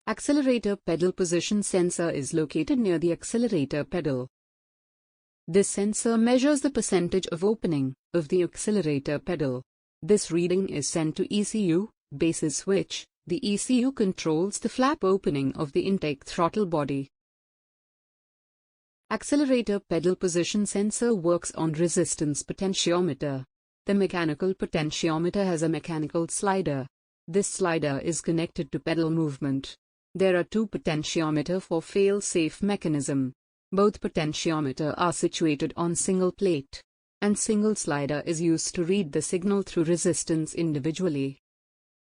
Accelerator pedal position sensor is located near the accelerator pedal. This sensor measures the percentage of opening of the accelerator pedal. This reading is sent to ECU, basis switch. The ECU controls the flap opening of the intake throttle body. Accelerator pedal position sensor works on resistance potentiometer. The mechanical potentiometer has a mechanical slider. This slider is connected to pedal movement. There are two potentiometer for fail-safe mechanism. Both potentiometer are situated on single plate, and single slider is used to read the signal through resistance individually.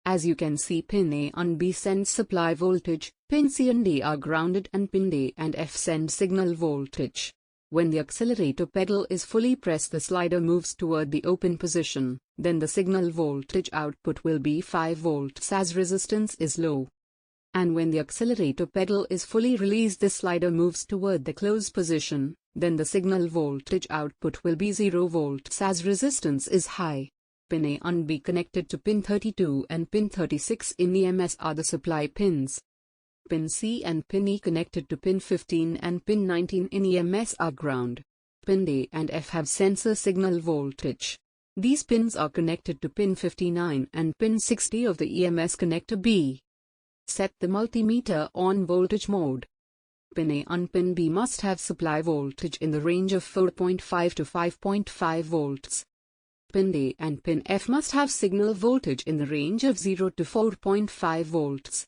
As you can see, pin A and B send supply voltage, pin C and D are grounded, and pin D and F send signal voltage. When the accelerator pedal is fully pressed, the slider moves toward the open position, then the signal voltage output will be 5 volts as resistance is low. And when the accelerator pedal is fully released, the slider moves toward the closed position, then the signal voltage output will be 0 volts as resistance is high. Pin A and B connected to pin 32 and pin 36 in EMS are the supply pins. Pin C and pin E connected to pin 15 and pin 19 in EMS are ground. Pin D and F have sensor signal voltage. These pins are connected to pin 59 and pin 60 of the EMS connector B. Set the multimeter on voltage mode. Pin A and pin B must have supply voltage in the range of 4.5 to 5.5 volts. Pin D and pin F must have signal voltage in the range of 0 to 4.5 volts.